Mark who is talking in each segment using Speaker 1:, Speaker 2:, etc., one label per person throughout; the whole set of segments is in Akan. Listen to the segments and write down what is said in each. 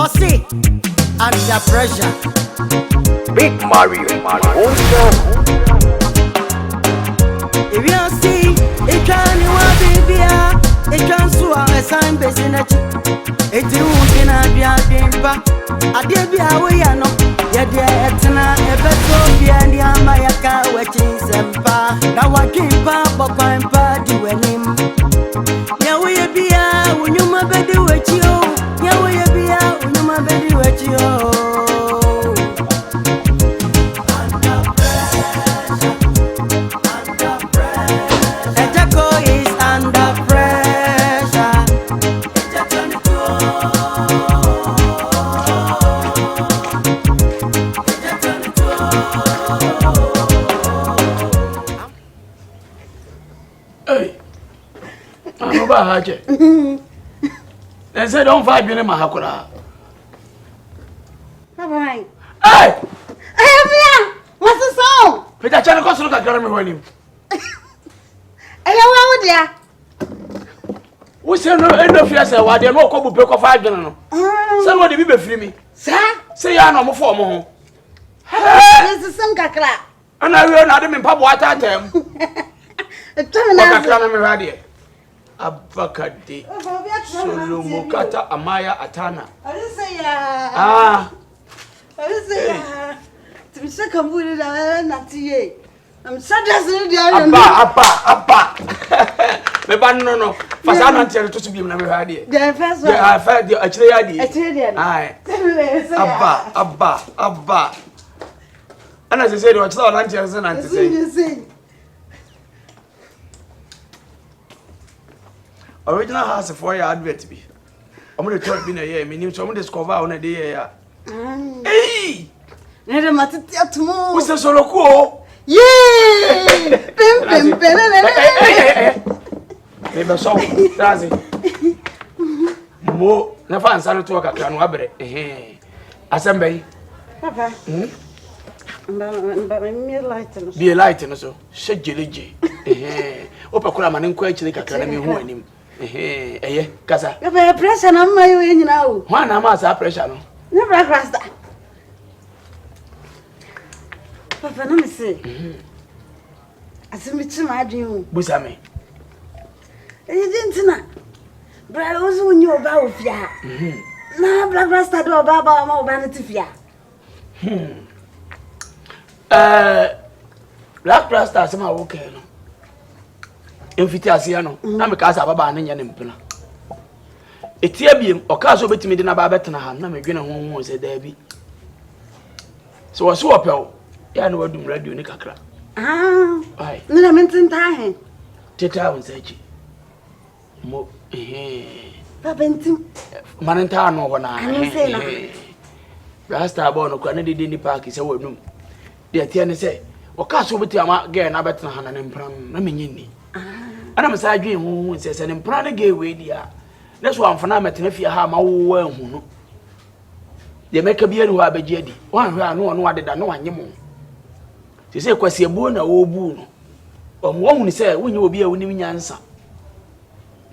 Speaker 1: see, under pressure.
Speaker 2: Big Mario,
Speaker 1: if you see, it can you want baby, it can swallow a sign basing it. It won't be a dimpa. I did be away, I know. Yet, Etna, ever so be and Yamayaka, watching Sempa. Now I keep up, I'm party when him. Yahweh be out when you my baby with you. Yahweh be out when you my baby with you.
Speaker 3: They say don't fight me, Mahakura.
Speaker 4: Hey!
Speaker 3: Hey!
Speaker 4: What's the song?
Speaker 3: Peter Chanako look at Grammy when him.
Speaker 4: Hello, dear.
Speaker 3: We say no end of years, why they no come to 5 general. Somebody be free me.
Speaker 4: Sir?
Speaker 3: Say I no more for more.
Speaker 4: This is some cacla.
Speaker 3: And I will not in pub water them. Abakadi Solomukata Amaya Atana.
Speaker 4: I didn't say
Speaker 3: ah.
Speaker 4: I didn't say to be second wood not ye. I'm such as
Speaker 3: Abba. Maybe no. Fasana tell to be never had it.
Speaker 4: The first
Speaker 3: one. I felt the actually. Aye. Abba. And as I said, what's all lunch and to say. Original house for your advert be. I'm going to try being a year, meaning someone discover on a day. Hey!
Speaker 4: Never matter tomorrow.
Speaker 3: What's the solo cool?
Speaker 4: Yay!
Speaker 3: Maybe so. That's it. More, never answer to work at Canwabre. Assembly.
Speaker 4: Papa. But I'm
Speaker 3: be a light and so. Shed jelly. Opakura man in quite like a canamy who eh, Casa.
Speaker 4: You're a press and I'm my way now.
Speaker 3: One amount pressure.
Speaker 4: Never across that. Papa, let me see. I see me to my dream.
Speaker 3: Busame.
Speaker 4: You didn't know. But I was when you're about ya. Now, Black Rasta do Baba more vanity fear.
Speaker 3: Black Rasta, some are okay. Infitiasiano, Namicasa Baba and Yanim. Etiabium or Caso bet me dinner Babetana, Namagina home was a Debbie. So I saw a pill. Yeah, no, I'm ready to crack.
Speaker 4: Ah, I meant in time.
Speaker 3: Teta and Sachi. Mo,
Speaker 4: Papentum
Speaker 3: Manantano, when
Speaker 4: I say,
Speaker 3: Rasta born of Granady Dini Park is a room. The Tiana say, or Caso with your again, I bet Nahan and Pram, Namini. And I'm a side dream who says an imprana gay way, dear. That's why I'm for now, if you have my own. They make a beer who have a jedi. One who I know and what did I know and you. She said, Quasi a boon or boon. Or one say, when you will be a winning answer.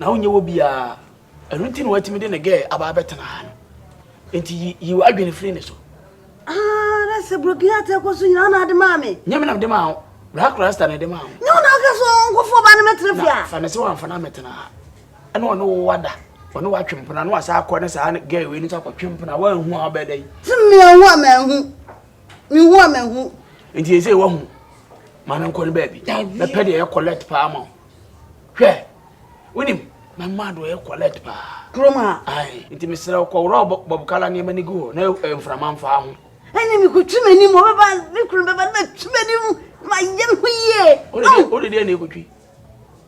Speaker 3: Now you will be a routine waiting in a gay about better. And you are going to finish.
Speaker 4: Ah, that's a broken heart. Was you not the mammy?
Speaker 3: Yaman of the mouth, Black Rasta and the mouth.
Speaker 4: No, go for Banametrifia.
Speaker 3: Fancy one for Nametana. I know wonder. When you watch him, and was our corners and gay when you talk of Chimpana, well, who are better.
Speaker 4: Send me a woman who.
Speaker 3: And he say, one man and call baby. The petty collect palm. Where? Win him, my mother will collect pa.
Speaker 4: Croma.
Speaker 3: Aye, it is Mr. Bob Callan, many go, no, from Mam Farm.
Speaker 4: And you could trim any more about the crumb, but my young year.
Speaker 3: What did any good?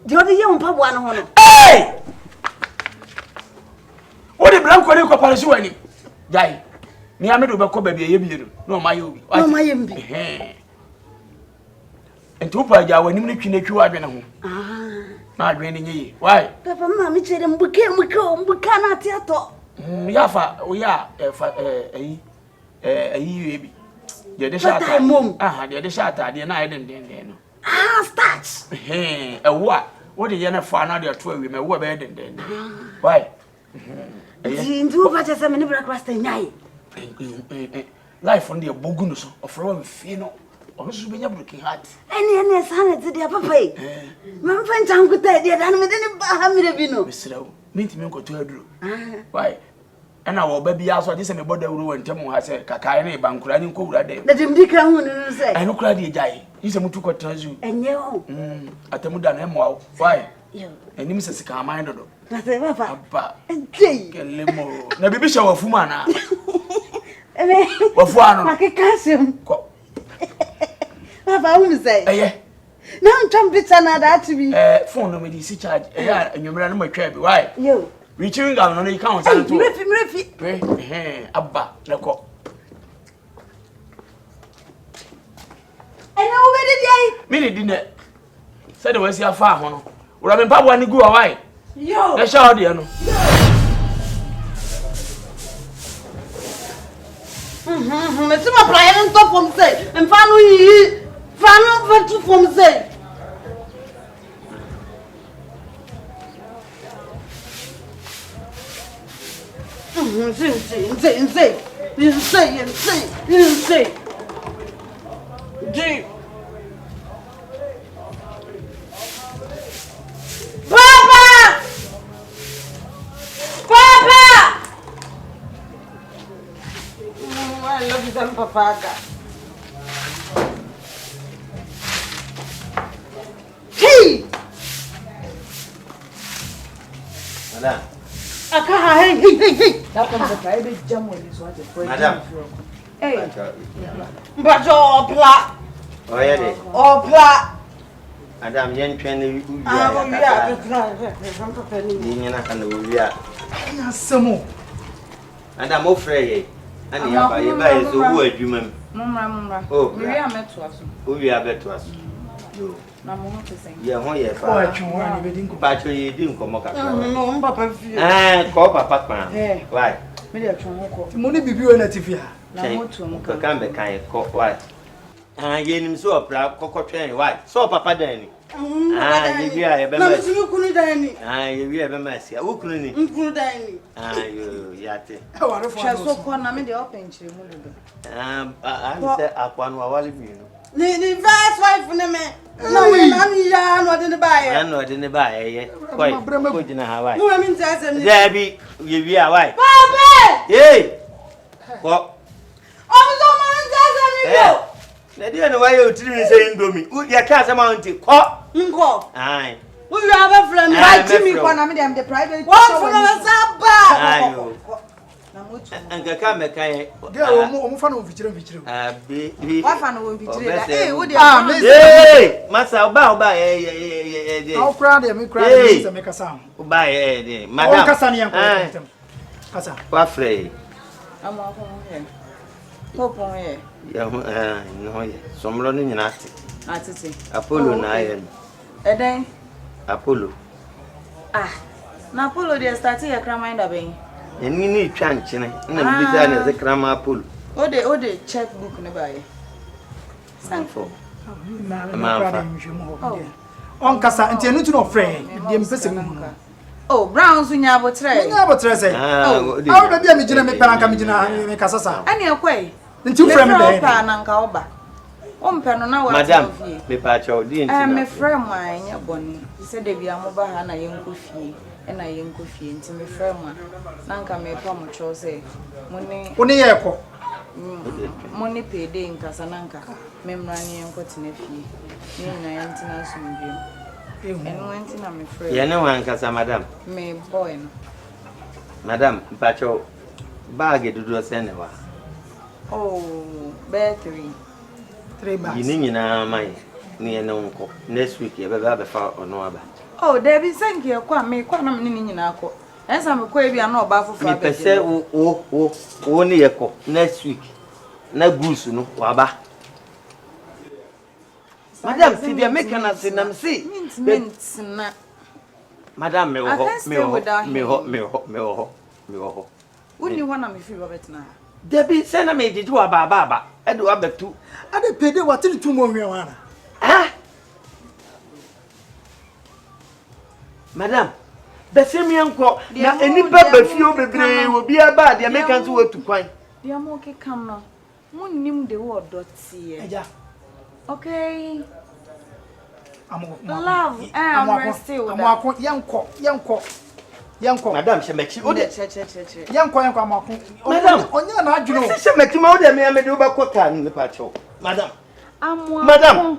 Speaker 4: The other young pub one.
Speaker 3: Hey! What a blank one you any? Die. Me, I'm not a baby, no, my own. Oh, my MB. And two paja when you make you are going
Speaker 4: ah,
Speaker 3: not raining ye. Why?
Speaker 4: Papa, Mammy said, and we cannot theatre.
Speaker 3: Yafa, we are a baby. The shot, mum. Ah, the shot, the night and then.
Speaker 4: Ah, starts.
Speaker 3: A what? What did you find out your 12 women were bed and then? Why?
Speaker 4: Ndu ba chese me ne Black Rasta nyai.
Speaker 3: Life on the bogun so of from fino. Ono so benya broken heart.
Speaker 4: Ene sana ti dia papa yi. Me mfa nchan kuta dia dan me de ne ba ha mere bi no.
Speaker 3: Mesrew. Minti me nkoto aduro. Why? Ana wo ba bia so de se me boda wuru wantem ha se kakae na bankura ni nkowura de.
Speaker 4: Da dim dika hu no se.
Speaker 3: Eno kura de jai. Yi se mutu ko transu.
Speaker 4: Enye ho.
Speaker 3: Atemu da na mo. Why?
Speaker 4: Yo.
Speaker 3: Enim se sika aman dodo.
Speaker 4: Na se papa.
Speaker 3: Papa.
Speaker 4: Ntei.
Speaker 3: Kelemo. Na bibi sha wafu mana.
Speaker 4: Ebe.
Speaker 3: Wafu ano.
Speaker 4: Makikasem.
Speaker 3: Ko.
Speaker 4: Papa hu se.
Speaker 3: Eye.
Speaker 4: Na ntwam pizza na da atibi.
Speaker 3: Phone no me di si charge. Eye anwumra no matwa bi. Why?
Speaker 4: Yo.
Speaker 3: Reaching down no you count and to.
Speaker 4: Mrefi.
Speaker 3: Abba, leko.
Speaker 4: Ena wo be de dia.
Speaker 3: Me ne dinne. Said we see afa ho no. Ura me pabo ani gu why?
Speaker 4: Yo.
Speaker 3: Na sha ode no.
Speaker 4: Me see my prayer on top from say. And fanu yi. Fanu vetu from say. Insane. G. Papa! I love you, then, Papa. Hey!
Speaker 2: Madam.
Speaker 4: Hey.
Speaker 5: That comes the Friday jam when this water for
Speaker 2: Madam.
Speaker 4: Hey. But pla.
Speaker 2: Oh yeah.
Speaker 4: Pla.
Speaker 2: Madam, yen twene u
Speaker 4: Yeah.
Speaker 2: Ni na kan u ya.
Speaker 3: Na samo.
Speaker 2: Madam o frey. Ani ya ba ye ba ye so wu adwuma m.
Speaker 5: Mumra.
Speaker 2: Oh,
Speaker 5: We are met to us.
Speaker 2: O wi abeto aso. Yo.
Speaker 5: Na mo ho pesen.
Speaker 2: Ye ho ye
Speaker 3: Ko
Speaker 2: fa.
Speaker 3: atwe ho ani be din ko.
Speaker 2: Ba cho ye di nkomo kakra.
Speaker 4: No, Papa feel.
Speaker 2: Ko papa pa.
Speaker 5: Eh.
Speaker 2: Why?
Speaker 5: Me dey twon ho ko.
Speaker 3: Mo ni bibi o na tifia.
Speaker 5: Na mo to mo
Speaker 2: Ko kan be kan ko why? Ye nim so opra kokotwen why? So papa dan ni. Ye wi a ye be ma.
Speaker 4: Na me kunu dani.
Speaker 2: Ye wi e be ma sia. Wo kunu ni.
Speaker 4: Kunu dani.
Speaker 2: Yo yate.
Speaker 3: E ware fo.
Speaker 5: Hwe so ko na me dey open chire mu lebe.
Speaker 2: I say akwa no awale bi no.
Speaker 4: Ni first wife ne me. No, we ya no de ne ba ye.
Speaker 2: No de ne ba ye. Ko jina ha why?
Speaker 4: Mo mi ntase ni.
Speaker 2: There be ye wi a why?
Speaker 4: Papa!
Speaker 2: Hey! Ko
Speaker 4: Omo mo ntase ni yo.
Speaker 2: na dia no why you tiri me say indomie. You can say mountain. Ko.
Speaker 4: Nko.
Speaker 2: Aye.
Speaker 4: We have a friend.
Speaker 5: Right to me ko na me dem the private.
Speaker 4: What for na saba?
Speaker 2: Ayo.
Speaker 5: Na mo to.
Speaker 2: Anka ka me kan.
Speaker 3: Girl, o mo fa no fichire.
Speaker 2: Be.
Speaker 5: Wa fa no won bitire da.
Speaker 2: Eh,
Speaker 5: Wo dey.
Speaker 2: Hey, masa oba eh.
Speaker 3: How proud am I crying to make a sound?
Speaker 2: Oba eh madam.
Speaker 3: Oh, kasa ni yanko. Kasa.
Speaker 2: Wa frey.
Speaker 5: Amo afọ he. Popon he.
Speaker 2: Ya no ye. Somro no nyina ate.
Speaker 5: Atete.
Speaker 2: Apollo na aye.
Speaker 5: Eden.
Speaker 2: Apollo.
Speaker 5: Na Apollo dey start here krama inda ben.
Speaker 2: Eni ni twa nkyene. Na me bisa na ze krama Apollo.
Speaker 5: O dey checkbook ne ba ye.
Speaker 2: Sanfo.
Speaker 3: On kasa nti enu tu no frɛ de mpese mu.
Speaker 5: Oh, Brown so nya abotre.
Speaker 3: Nya abotre sɛ. Awu da bia me gina me pɛ anka me gina me kasa sa.
Speaker 5: Ani ekwai.
Speaker 3: Nti frɛ me bɛ.
Speaker 5: Pa na nka oba. O mpɛ no na wa
Speaker 2: Madam, me pa cho di nti.
Speaker 5: Me frɛ mo anya boni. Sɛ de bia mo ba ha na yenko fie. Na yenko fie nti me frɛ mo. Na nka me pa mo cho sɛ mo ne
Speaker 3: ye kɔ.
Speaker 5: Mo ne Payday nkasa na nka me mra ne yenko tena fie. Ni na yentina sumbio. Enu yentina me frɛ.
Speaker 2: Ye ne wan kasa madam.
Speaker 5: Me boy no.
Speaker 2: Madam, pa cho bag dudu sɛ ne wa.
Speaker 5: Oh, bear 3
Speaker 3: bags.
Speaker 2: Yini nyina mai ni ene nko. Next week ye be ba fa ono aba.
Speaker 5: Oh, there be thank you kwa me kwa na me ni nyina akọ. Ensa me kwa bia na oba fofu
Speaker 2: Me pese o ni ye ko next week. Na goose no waba. Madam, si dia make na se nam si.
Speaker 5: Mint na.
Speaker 2: Madam, me ho.
Speaker 5: Woni ho na me fi Robert na.
Speaker 2: Debi se na me didi wa baba. E do abetu.
Speaker 3: Ade Payday what tiri tu mo hwe wana.
Speaker 2: Ah? Madam, The same young crop. Now, any pepper feel the gray will be about the Americans who were to quite.
Speaker 5: The Amoke come now. Moon name the word dot see. Okay. Love, I'm still.
Speaker 2: Young Madame, she makes you.
Speaker 6: Young
Speaker 2: Madame, on your you she makes you more than me. I may do about quota in the patio. Madame, Madame,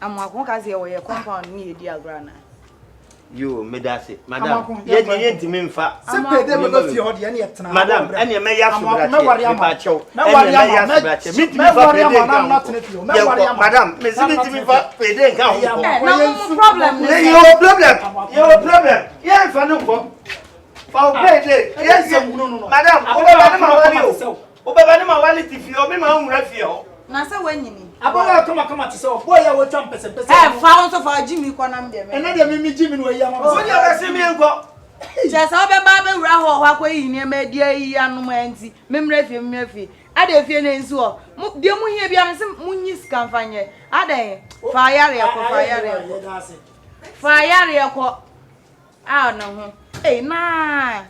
Speaker 5: I'm walking as you compound me, dear Grana.
Speaker 2: You, Medasi, Madame, yet you ain't me fat.
Speaker 6: Simply, they will not feel the any
Speaker 2: Madame, and you may ask
Speaker 6: Madame,
Speaker 2: Miss me for Payday.
Speaker 5: No problem.
Speaker 2: Your problem. Yes, for no for Payday. Yes, Madame, Obama, valid if you are my own refuge.
Speaker 5: Nasa when you need.
Speaker 6: About come to say, boy, I will jump as a person.
Speaker 5: Found of our Jimmy Quanam, and then Mimi Jimmy where you are.
Speaker 2: See me and go.
Speaker 5: Just all the Bible Raho, Hawkway, near Media, young Mansi, Memrefi, Murphy. I don't feel in so. Dear Munia Bian, some Munis can find you. Are they? Fire, I don't know. Hey, nah.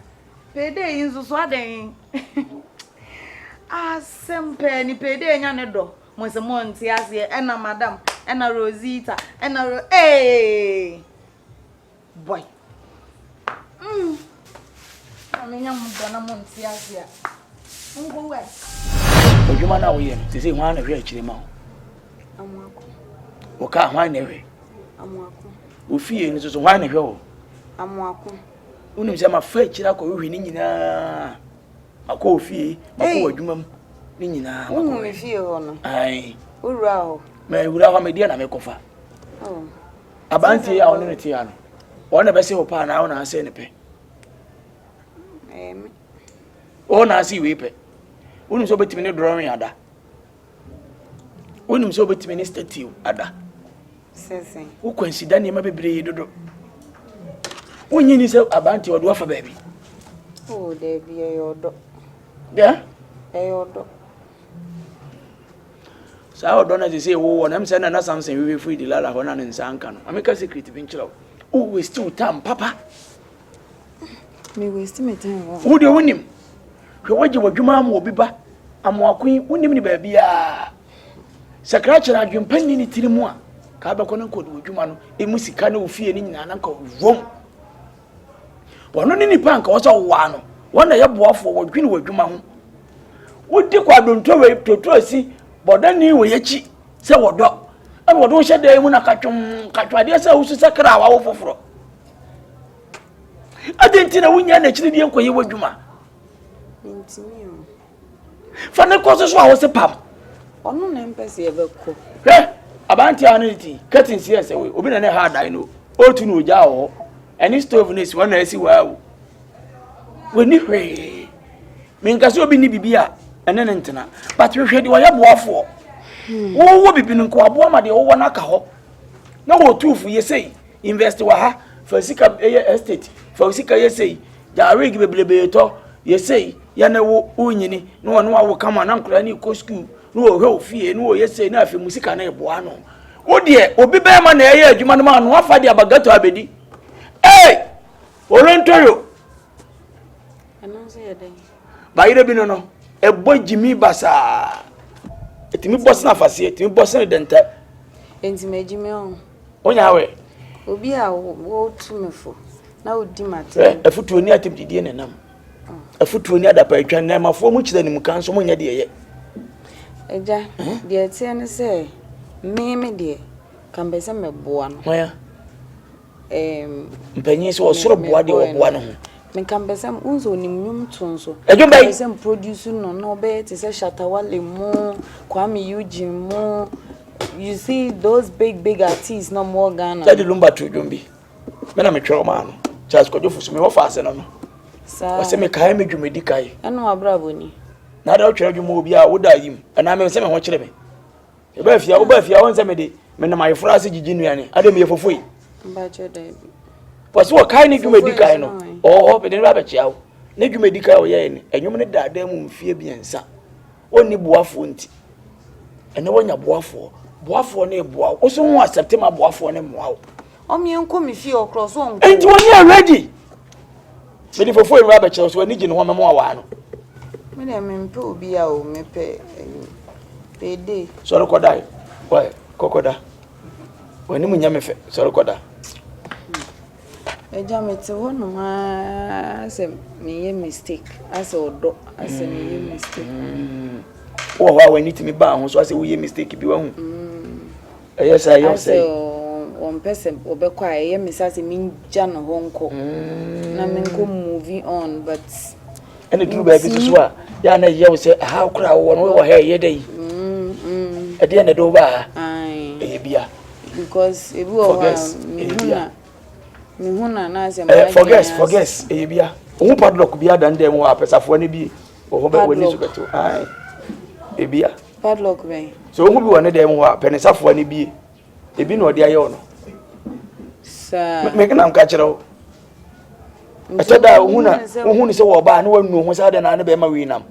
Speaker 5: Payday is swaddling. Ah, some penny payday and a door. Monsa Monty, as here, and a madam, and a Rosita, and a hey boy. I mean, I'm gonna Monty, as here. Go away.
Speaker 3: You man are here to say one of your children.
Speaker 5: I'm welcome.
Speaker 3: What can't find away?
Speaker 5: I'm welcome.
Speaker 3: We fear is one of you.
Speaker 5: I'm welcome.
Speaker 3: When you my fetch, I go winning a coffee, my poor human.
Speaker 5: Who me feel?
Speaker 3: Aye.
Speaker 5: Uro.
Speaker 3: May we have a dear and make offer.
Speaker 5: Oh.
Speaker 3: Abanti, our unity. One of us upon now and I say any pay. Oh, now see we pay. Wouldn't so bet me drawing other. Wouldn't so bet minister to you, other.
Speaker 5: Sensing.
Speaker 3: Who consider you may be breed. When you need a bounty or dwarf baby.
Speaker 5: Oh, there be your dog.
Speaker 3: Yeah?
Speaker 5: Your dog.
Speaker 3: So I don't say, oh, and I'm sending something we will free the Lala Honan and Sankan. I make a secret to venture. Oh, we still time, Papa.
Speaker 5: Me waste my time.
Speaker 3: Who do you win him? What you were your mom will be back. I'm walking, win him, baby. Sacratch and I've been penning it in more. Cabacon could with you, man. A musicano fear in an uncle wrong. One on any punk also one day up for what green with your mom. What do I don't to see? But then you were yet, say what dog. And what don't shed there when I catch idea, so who's a sacred hour for. I didn't know when you're actually the uncle you were Juma. For the causes I was a pump.
Speaker 5: Or no name per se ever cook.
Speaker 3: Eh? About your cutting CS away, open and hard I know. Oh, to know Jao. And his stove is one I see well. When you pray, Minkaso be Nibia. And then antenna, but you had what you for. Who will be been in Quaboma, the old one alcohol? No, two for you say, invest for Sika estate, for Sika, you say, Jari give a blebeto, you say, Yana Unini, no one will come on uncle any co school, no whole fear, no, you say, nothing, Musica ne buano. Oh dear, will be bear man, you man, what for the abagato abedi? Hey! Orantorio.
Speaker 5: And I say a day.
Speaker 3: By the Binono. A boy Jimmy Bassa. It me boss na fasi, it me boss na dente.
Speaker 5: Enti me Jimmy on.
Speaker 3: Onya we.
Speaker 5: Obi a wo tu me fo. Na odi mate.
Speaker 3: E futu ni atim didie ne nam. E futu ni adapa atwa na ma fo mu kire ni mu kan so mu nya de ye.
Speaker 5: Eja, de tie ne se me de kan be se me boa no.
Speaker 3: Hoya. Mpanyi so osoro boa de oboa no ho.
Speaker 5: Men kan besem unzo nimnyum tonso.
Speaker 3: Ejumbai
Speaker 5: besem produce no be te say Shatawale mo, Kwame Eugene mo. You see those big artists no more Ghana.
Speaker 3: Jadi lumba to jumbi. Me na me twero ma no. Charles Kojo fusu me wo fa ase no no.
Speaker 5: Sa.
Speaker 3: O se me kai me dwumedi kai.
Speaker 5: Eno abrabo ni.
Speaker 3: Na da twero dwumo obi a woda yim. Na me se me ho kire me. E ba fia won se me de me na my frase gigi nuane. Ade me yefofoi.
Speaker 5: Mba choda.
Speaker 3: Pasi wo kai ni dwumedi kai no. Oh, but then Rabbi Chow. Negu medical yen, and you may die them fear be answer. Only boafunti. And no one ya boafo ne boa. Also, one September boafo ne wow.
Speaker 5: Me uncle me feel cross one.
Speaker 3: And when you are ready, Me di fofo enra ba che so ani gine ho memo awa no.
Speaker 5: Me dem mpe obi a o mepe Payday.
Speaker 3: So rekoda. Why? Kokoda. Wani mu nya me fe. So rekoda.
Speaker 5: Eja mete ho no ma se me ye mistake. Ase odo, ase me ye mistake.
Speaker 3: Wo ho awani timi ba ho so ase wo ye mistake bi wa hu. Yes, I am saying.
Speaker 5: One person obekwa ye misase minja no honko. Na menko moving on but
Speaker 3: and it do baby so a ya na ye wo say how kra wo no wo hair ye dey. E dey na do ba. Eh bia.
Speaker 5: Because ebi wo me huna na se
Speaker 3: forget eh bia. Wo padlock bia dan dem wo apesafo na bi wo ho ba wani so beto. Ai. Eh bia.
Speaker 5: Padlock ben.
Speaker 3: So wo bi woni dem wo apenesafo na bi ebi no de aye ono.
Speaker 5: Sa
Speaker 3: me kana am ka kire wo. Atada huna se wo ba na wanu ho sa de na be ma wi nam.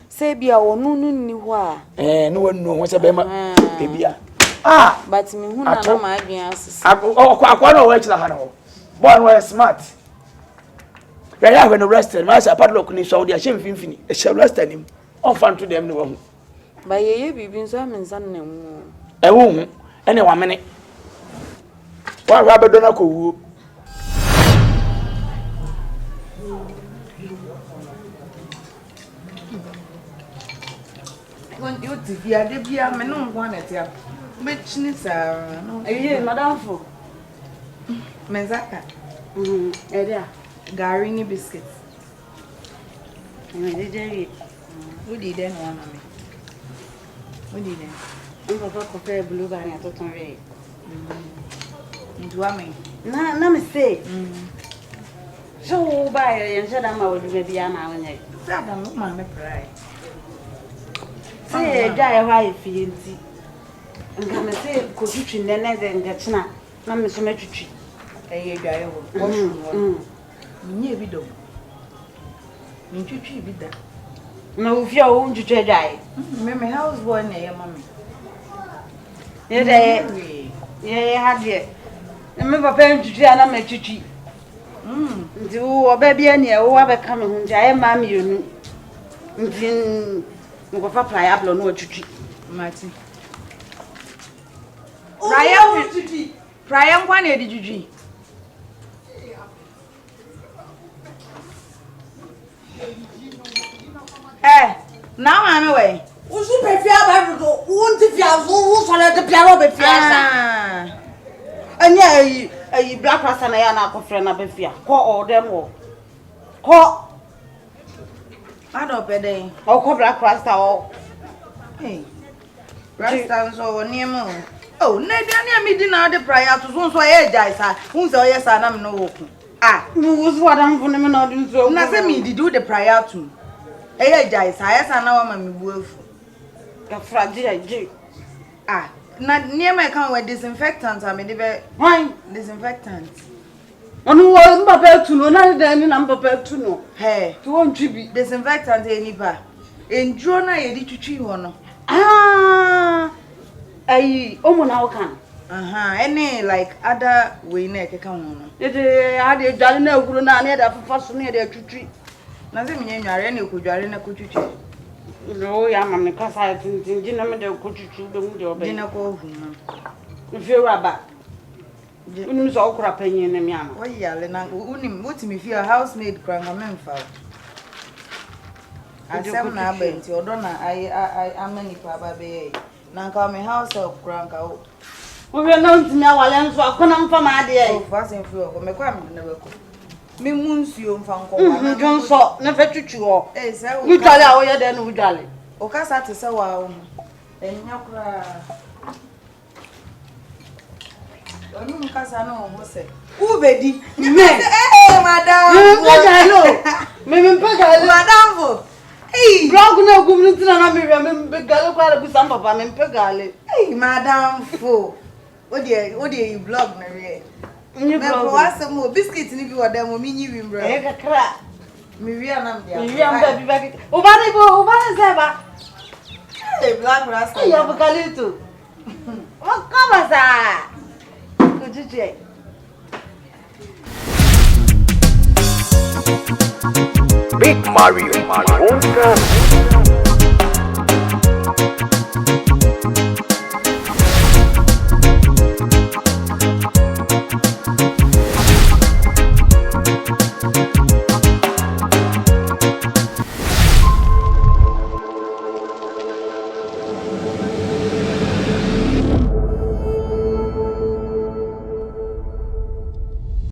Speaker 5: Se bia wo nunu ni ho a.
Speaker 3: Na wanu ho se be ma e bia.
Speaker 5: But me huna na ma adwen asese.
Speaker 3: Akwa na wo kire ha na ho. Boy no smart. Ya when arrested, my padlock ni so de ahye mfimfini. E she arrested him. On fan to them no wo.
Speaker 5: Ba ye bibi nso amensan na mu.
Speaker 3: E wo hu. Ene wa mene. Wa ra bedo na ko wu.
Speaker 5: When you tifia de bia me no ngwa na tia. Me chini sa no.
Speaker 4: Eye madam fo.
Speaker 5: Mezaka.
Speaker 4: Edia.
Speaker 5: Gari ni biscuits.
Speaker 4: Me de de.
Speaker 5: Who did then one me? Who did then?
Speaker 4: On va pas faire blue bar na toton re.
Speaker 5: Ntua me.
Speaker 4: Na me say. So ba ye nse da ma wo de bia ma wonye.
Speaker 5: Sa da no ma me pray.
Speaker 4: Say ja ye ha ifie nti. Nga me say ko twitwi nene de ngachina na me so metwitwi.
Speaker 5: Eye dwaye wo. Wo. Nye bi do. Ntwitwi bi da.
Speaker 4: Na wo fia wo ntwitwi dwaye.
Speaker 5: Me house boy na ye mama.
Speaker 4: Ye de ye ha de. Me papa ntwitwi na me twitwi. Nti wo ba bia ne wo abeka me hu nti aye ma me yonu. Nti ngo fa play ablo no twitwi.
Speaker 5: Mati. Prayer nkwa na edi twitwi. Now I'm away.
Speaker 4: Usu be fia ba do, won't fia wo so le de pia ro be fia sa. Anya ayi black rasta na ya na akofre na be fia. Ko all them wo. Ko
Speaker 5: Ado Payday.
Speaker 4: o ko black rasta o.
Speaker 5: Hey. Rasta so niemu. Oh, na dia mi di na de prayer to so ye jai sa. Hu se oye sa na me no wo ku.
Speaker 4: Mu usu adam fu ne me na do so.
Speaker 5: Na se mi di do the prayer to. Eye jai sa ye sa na wa ma mi buafu.
Speaker 4: Ka fragile ji.
Speaker 5: Na niema kan we disinfectant am de be
Speaker 4: Why?
Speaker 5: disinfectant.
Speaker 4: Onu wo mbaba tu no na de ni na mbaba tu no.
Speaker 5: Hey,
Speaker 4: Tu won twi bi.
Speaker 5: disinfectant e ni ba. Enduro na ye di twitwi ho no.
Speaker 4: Ayi omo na wo kan.
Speaker 5: Any like other way na keka ho no.
Speaker 4: Ede ade dwale na eguro na na de afafa so na de twitwi.
Speaker 5: Na se menye nware na ekudware na kotwitwi.
Speaker 4: No ya mam ne kasa tintin ji na me de ko twitwi be mu de obe.
Speaker 5: Dina ko hu no.
Speaker 4: Mfe raba. Unim so okura panyin na mi ama.
Speaker 5: Oyale na unim wotimi fi housemaid kran ga memfa. Asem na abenti odo na ai amani pa ba be. Na nka me house help kran ka o.
Speaker 4: Wo we na ntimi awale nso akona mfa ma ade ai.
Speaker 5: O fa sen fi o me kwa me na weko. Me munsuo mfa nko
Speaker 4: na jonso na fa twitwi ho.
Speaker 5: Se o.
Speaker 4: Wu dwale a wo ye de no wu dwale.
Speaker 5: O ka sa te se wa o. Enya kura. Onu mkasa no ho se. Ubedi. Madam.
Speaker 4: Me pegalo.
Speaker 5: Madam vo. Hey,
Speaker 4: blog na gum ntina na me pegalo kwa bu sam papa me pegale.
Speaker 5: Hey, madam fo. O de you blog na re.
Speaker 4: Ni blog.
Speaker 5: Me ko asem biscuit ni bi woda mo minyi wi mbra.
Speaker 4: Kakra.
Speaker 5: Me wi anam dia.
Speaker 4: Me wi am ba bi ba. O ba ne se ba.
Speaker 5: Hey, black rasta.
Speaker 4: Hey, abukalito. O kama sa. Kujije.
Speaker 7: Big Mario.